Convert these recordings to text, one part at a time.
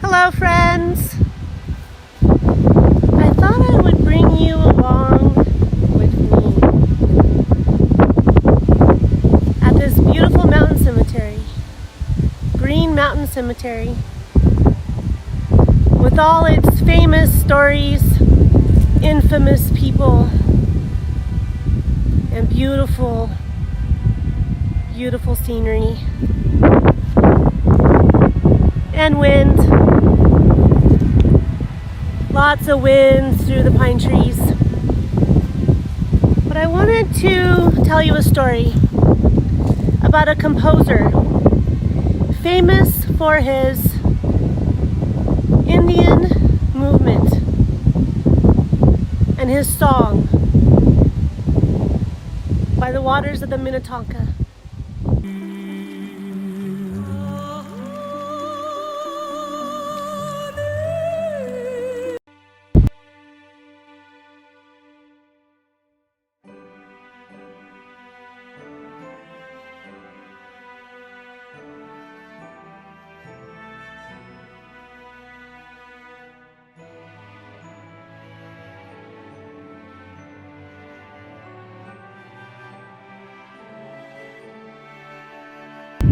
Hello friends! I thought I would bring you along with me at this beautiful mountain cemetery, Green Mountain Cemetery, with all its famous stories, infamous people, and beautiful, beautiful scenery and wind. Lots of wind through the pine trees. But I wanted to tell you a story about a composer famous for his Indian movement and his song by the waters of the Minnetonka.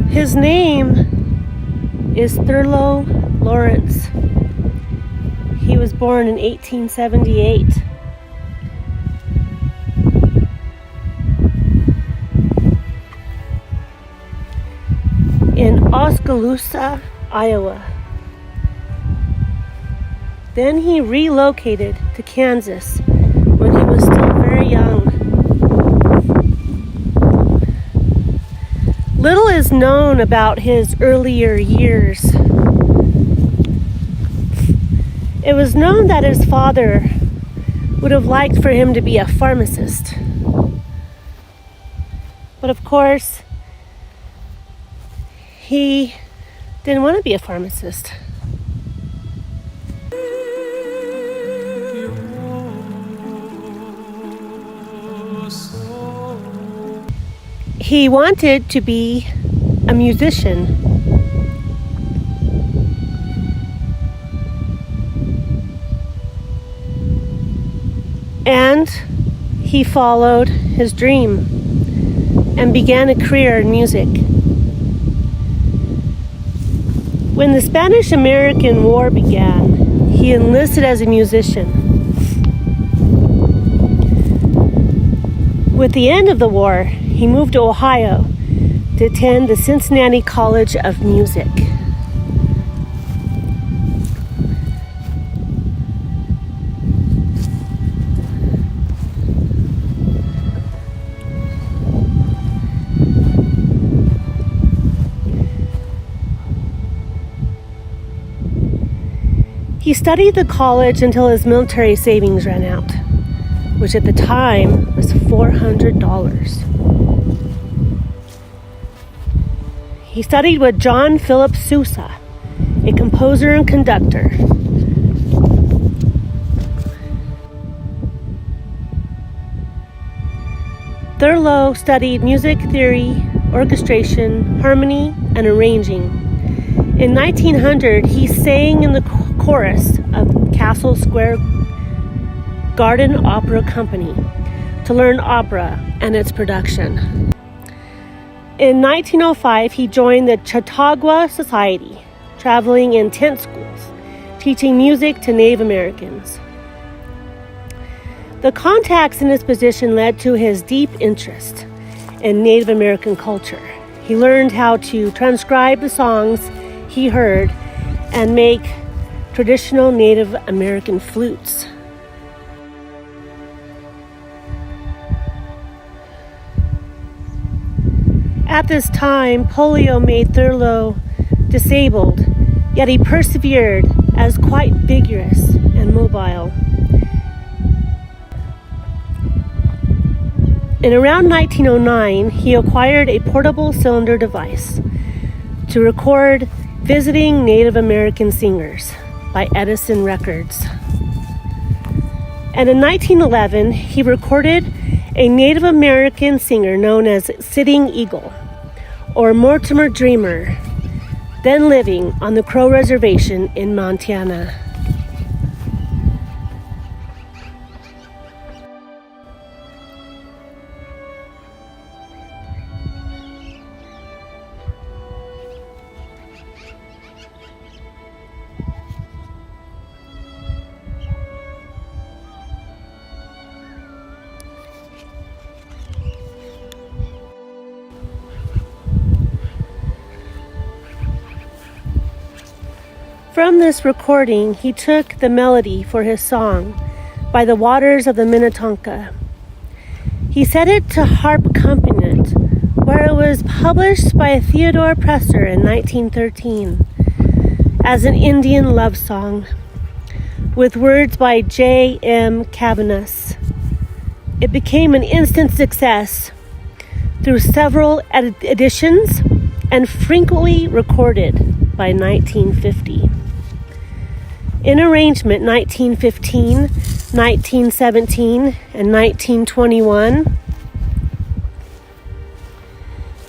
His name is Thurlow Lieurance. He was born in 1878. In Oskaloosa, Iowa. Then he relocated to Kansas when he was still very young. Little is known about his earlier years. It was known that his father would have liked for him to be a pharmacist. But of course, he didn't want to be a pharmacist. He wanted to be a musician. And he followed his dream and began a career in music. When the Spanish-American War began, he enlisted as a musician. With the end of the war, he moved to Ohio to attend the Cincinnati College of Music. He studied the college until his military savings ran out, which at the time was $400. He studied with John Philip Sousa, a composer and conductor. Thurlow studied music theory, orchestration, harmony, and arranging. In 1900, he sang in the chorus of Castle Square Garden Opera Company to learn opera and its production. In 1905, he joined the Chautauqua Society, traveling in tent schools, teaching music to Native Americans. The contacts in his position led to his deep interest in Native American culture. He learned how to transcribe the songs he heard and make traditional Native American flutes. At this time, polio made Thurlow disabled, yet he persevered as quite vigorous and mobile. In around 1909, he acquired a portable cylinder device to record visiting Native American singers by Edison Records. And in 1911, he recorded a Native American singer known as Sitting Eagle, or Mortimer Dreamer, then living on the Crow Reservation in Montana. From this recording, he took the melody for his song, By the Waters of the Minnetonka. He set it to harp accompaniment, where it was published by Theodore Presser in 1913 as an Indian love song, with words by J. M. Cabanis. It became an instant success through several editions and frequently recorded by 1950. In arrangement 1915, 1917, and 1921,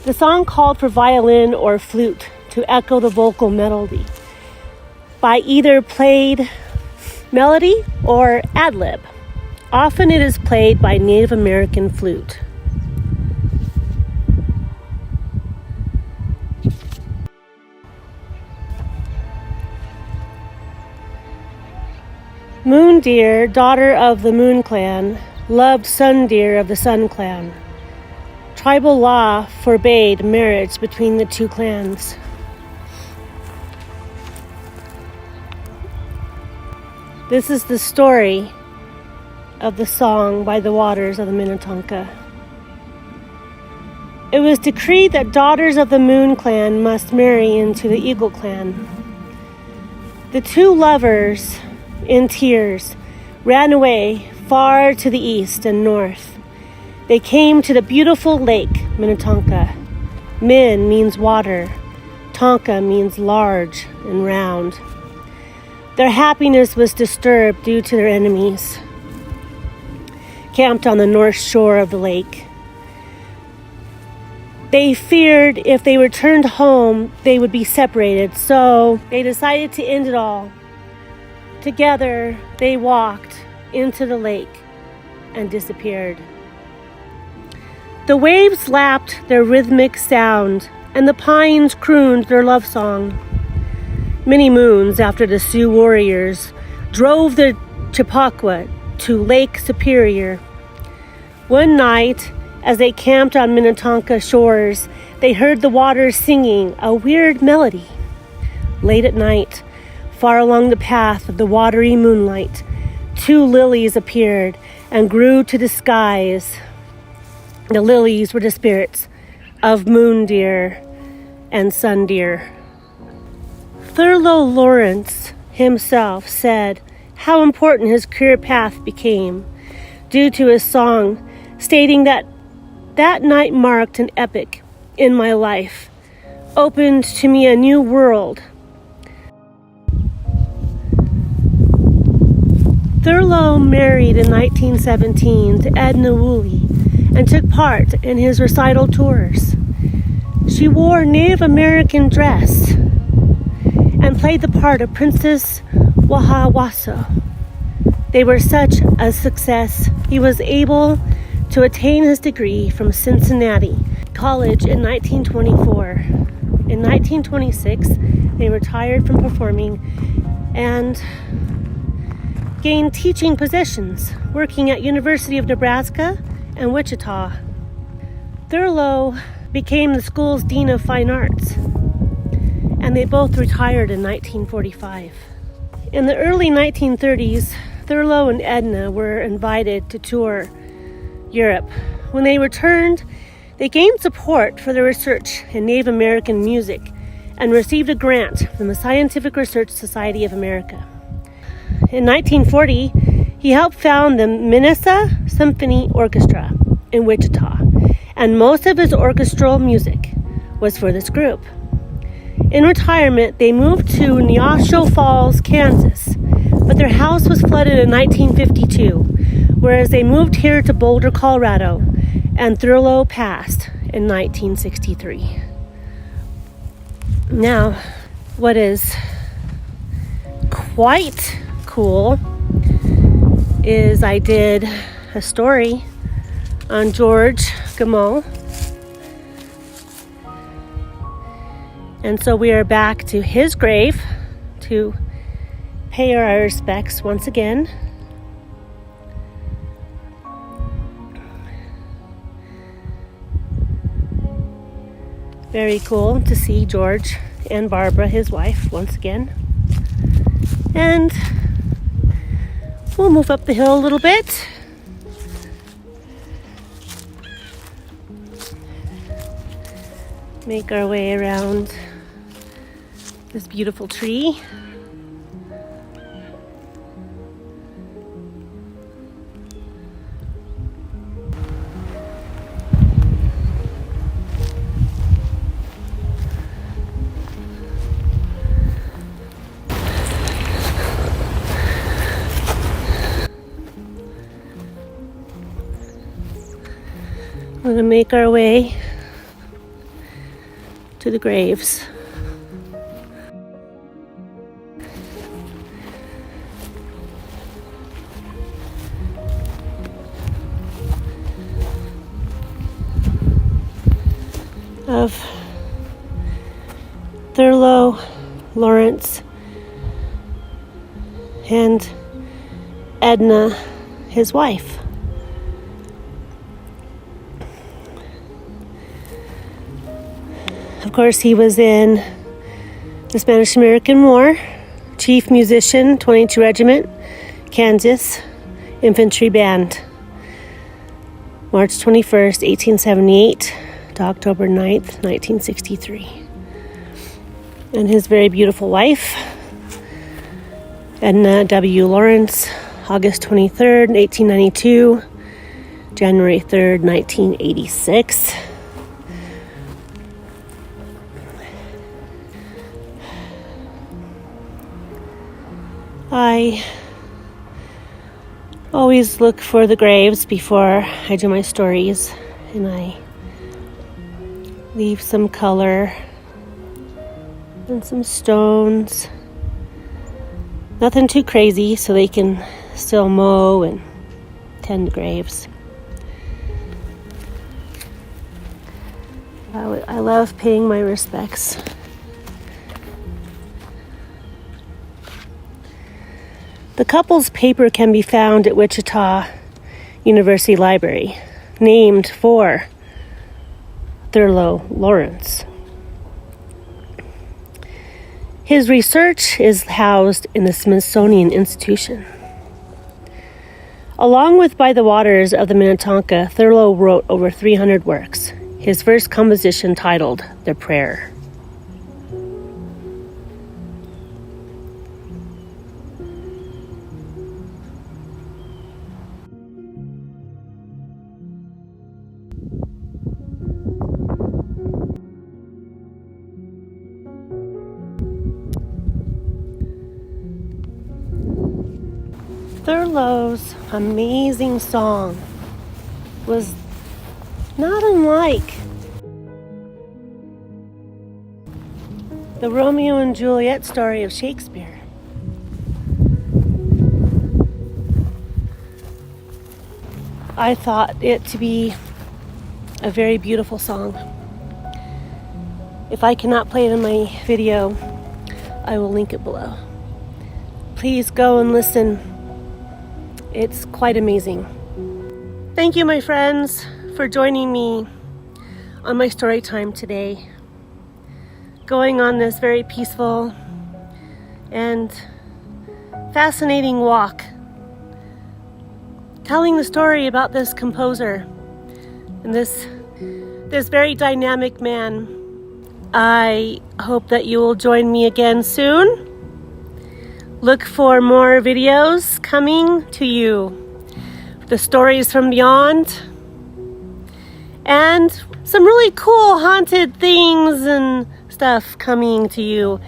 the song called for violin or flute to echo the vocal melody by either played melody or ad-lib. Often it is played by Native American flute. Moon Deer, daughter of the Moon Clan, loved Sun Deer of the Sun Clan. Tribal law forbade marriage between the two clans. This is the story of the song By the Waters of the Minnetonka. It was decreed that daughters of the Moon Clan must marry into the Eagle Clan. The two lovers, in tears, ran away far to the east and north. They came to the beautiful lake, Minnetonka. Min means water. Tonka means large and round. Their happiness was disturbed due to their enemies, camped on the north shore of the lake. They feared if they returned home, they would be separated, so they decided to end it all. Together, they walked into the lake and disappeared. The waves lapped their rhythmic sound, and the pines crooned their love song. Many moons after the Sioux warriors drove the Chappaqua to Lake Superior. One night, as they camped on Minnetonka shores, they heard the water singing a weird melody. Late at night, far along the path of the watery moonlight, two lilies appeared and grew to the skies. The lilies were the spirits of moon deer and sun deer. Thurlow Lieurance himself said how important his career path became due to his song, stating that night marked an epoch in my life, opened to me a new world. Thurlow married in 1917 to Edna Woolley and took part in his recital tours. She wore Native American dress and played the part of Princess Wahawaso. They were such a success, he was able to attain his degree from Cincinnati College in 1924. In 1926, they retired from performing and gained teaching positions, working at University of Nebraska and Wichita. Thurlow became the school's Dean of Fine Arts, and they both retired in 1945. In the early 1930s, Thurlow and Edna were invited to tour Europe. When they returned, they gained support for their research in Native American music and received a grant from the Scientific Research Society of America. In 1940, he helped found the Minnesota Symphony Orchestra in Wichita, and most of his orchestral music was for this group. In retirement, they moved to Neosho Falls, Kansas, but their house was flooded in 1952, whereas they moved here to Boulder, Colorado, and Thurlow passed in 1963. Now, What is quite cool is I did a story on George Gamow. And so we are back to his grave to pay our respects once again. Very cool to see George and Barbara, his wife, once again. And we'll move up the hill a little bit. Make our way around this beautiful tree. We're going to make our way to the graves. Of Thurlow Lieurance and Edna, his wife. Of course, he was in the Spanish-American War, chief musician, 22 Regiment, Kansas Infantry Band, March 21st, 1878 to October 9th, 1963. And his very beautiful wife, Edna W. Lieurance, August 23rd, 1892, January 3rd, 1986. I always look for the graves before I do my stories, and I leave some color and some stones. Nothing too crazy so they can still mow and tend graves. I love paying my respects. The couple's paper can be found at Wichita University Library, named for Thurlow Lieurance. His research is housed in the Smithsonian Institution. Along with By the Waters of the Minnetonka, Thurlow wrote over 300 works. His first composition, titled The Prayer. Thurlow's amazing song was not unlike the Romeo and Juliet story of Shakespeare. I thought it to be a very beautiful song. If I cannot play it in my video, I will link it below. Please go and listen. It's quite amazing. Thank you, my friends, for joining me on my story time today. Going on this very peaceful and fascinating walk, telling the story about this composer and this very dynamic man. I hope that you will join me again soon. Look for more videos coming to you. The stories from beyond. And some really cool haunted things and stuff coming to you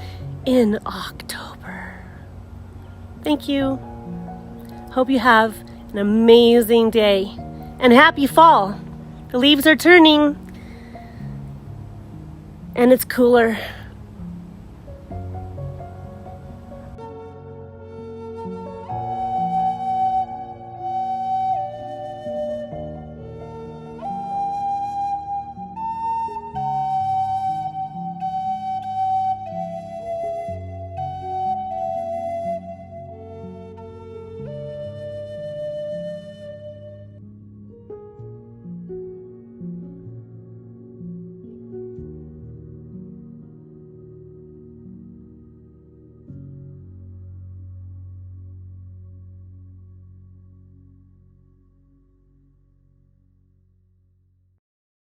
in October. Thank you. Hope you have an amazing day. And happy fall. The leaves are turning. And it's cooler.